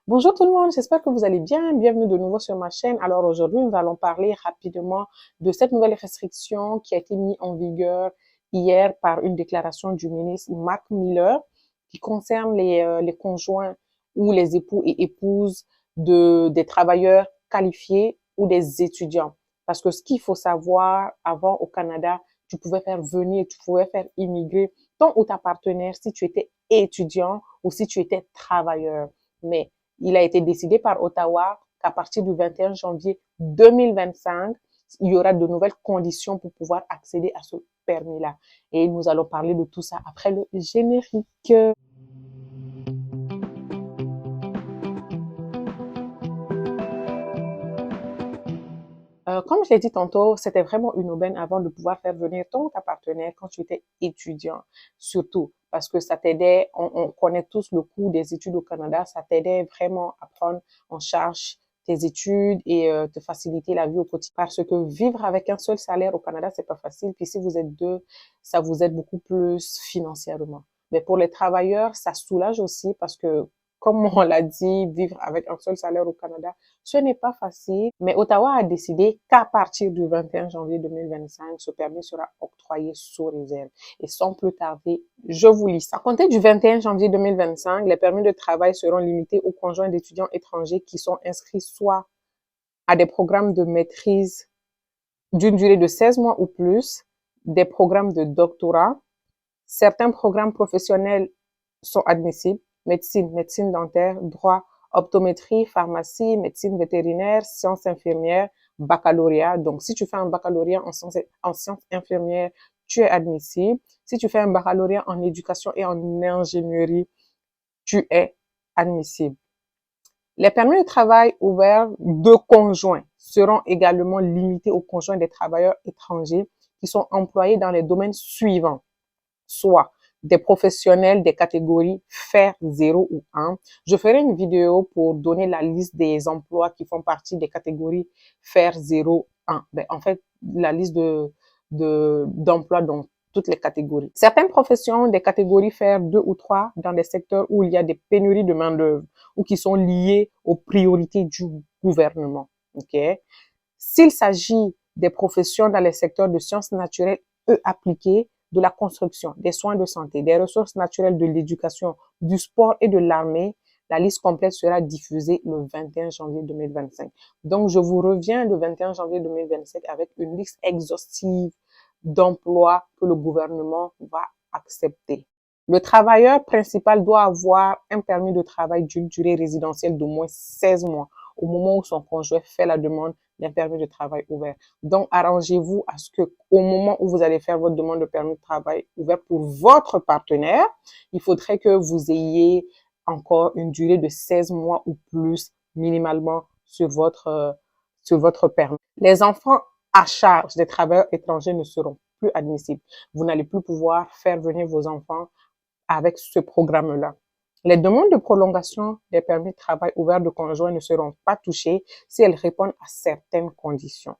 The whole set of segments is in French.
Bonjour tout le monde, j'espère que vous allez bien. Bienvenue de nouveau sur ma chaîne. Alors aujourd'hui, nous allons parler rapidement de cette nouvelle restriction qui a été mise en vigueur hier par une déclaration du ministre Mark Miller qui concerne les conjoints ou les époux et épouses des travailleurs qualifiés ou des étudiants. Parce que ce qu'il faut savoir, avant au Canada, tu pouvais faire venir, tu pouvais faire immigrer ton ou ta partenaire si tu étais étudiant ou si tu étais travailleur. Mais il a été décidé par Ottawa qu'à partir du 21 janvier 2025, il y aura de nouvelles conditions pour pouvoir accéder à ce permis-là. Et nous allons parler de tout ça après le générique. Comme je l'ai dit tantôt, c'était vraiment une aubaine avant de pouvoir faire venir ton ou ta partenaire quand tu étais étudiant, surtout parce que ça t'aidait, on connaît tous le coût des études au Canada, ça t'aidait vraiment à prendre en charge tes études et te faciliter la vie au quotidien. Parce que vivre avec un seul salaire au Canada, c'est pas facile. Puis si vous êtes deux, ça vous aide beaucoup plus financièrement. Mais pour les travailleurs, ça soulage aussi parce que, comme on l'a dit, vivre avec un seul salaire au Canada, ce n'est pas facile, mais Ottawa a décidé qu'à partir du 21 janvier 2025, ce permis sera octroyé sous réserve. Et sans plus tarder, je vous lis ça. À compter du 21 janvier 2025, les permis de travail seront limités aux conjoints d'étudiants étrangers qui sont inscrits soit à des programmes de maîtrise d'une durée de 16 mois ou plus, des programmes de doctorat. Certains programmes professionnels sont admissibles: médecine, médecine dentaire, droit, optométrie, pharmacie, médecine vétérinaire, sciences infirmières, baccalauréat. Donc, si tu fais un baccalauréat en sciences infirmières, tu es admissible. Si tu fais un baccalauréat en éducation et en ingénierie, tu es admissible. Les permis de travail ouverts de conjoints seront également limités aux conjoints des travailleurs étrangers qui sont employés dans les domaines suivants: soit des professionnels des catégories faire 0 ou 1. Je ferai une vidéo pour donner la liste des emplois qui font partie des catégories faire 0, 1. Ben, en fait, la liste d'emplois dans toutes les catégories. Certaines professions des catégories faire 2 ou 3 dans des secteurs où il y a des pénuries de main-d'œuvre ou qui sont liées aux priorités du gouvernement. OK? S'il s'agit des professions dans les secteurs de sciences naturelles appliquées, de la construction, des soins de santé, des ressources naturelles, de l'éducation, du sport et de l'armée, la liste complète sera diffusée le 21 janvier 2025. Donc, je vous reviens le 21 janvier 2025 avec une liste exhaustive d'emplois que le gouvernement va accepter. Le travailleur principal doit avoir un permis de travail d'une durée résidentielle d'au moins 16 mois au moment où son conjoint fait la demande d'un permis de travail ouvert. Donc, arrangez-vous à ce que, au moment où vous allez faire votre demande de permis de travail ouvert pour votre partenaire, il faudrait que vous ayez encore une durée de 16 mois ou plus minimalement sur votre permis. Les enfants à charge des travailleurs étrangers ne seront plus admissibles. Vous n'allez plus pouvoir faire venir vos enfants avec ce programme-là. Les demandes de prolongation des permis de travail ouverts de conjoints ne seront pas touchées si elles répondent à certaines conditions.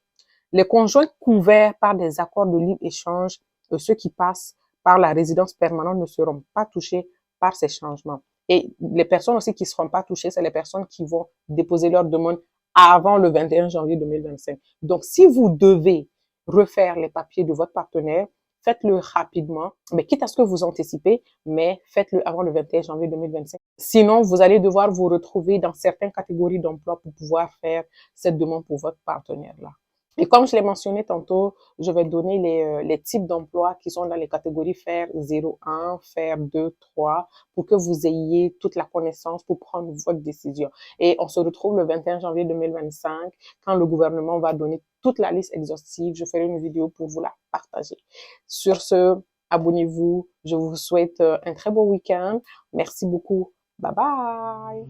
Les conjoints couverts par des accords de libre-échange et ceux qui passent par la résidence permanente ne seront pas touchés par ces changements. Et les personnes aussi qui ne seront pas touchées, c'est les personnes qui vont déposer leur demande avant le 21 janvier 2025. Donc, si vous devez refaire les papiers de votre partenaire, faites-le rapidement, mais quitte à ce que vous anticipez, mais faites-le avant le 21 janvier 2025. Sinon, vous allez devoir vous retrouver dans certaines catégories d'emploi pour pouvoir faire cette demande pour votre partenaire-là. Et comme je l'ai mentionné tantôt, je vais donner les types d'emplois qui sont dans les catégories faire 0, 1, faire 2, 3, pour que vous ayez toute la connaissance pour prendre votre décision. Et on se retrouve le 21 janvier 2025, quand le gouvernement va donner toute la liste exhaustive. Je ferai une vidéo pour vous la partager. Sur ce, abonnez-vous. Je vous souhaite un très beau week-end. Merci beaucoup. Bye bye.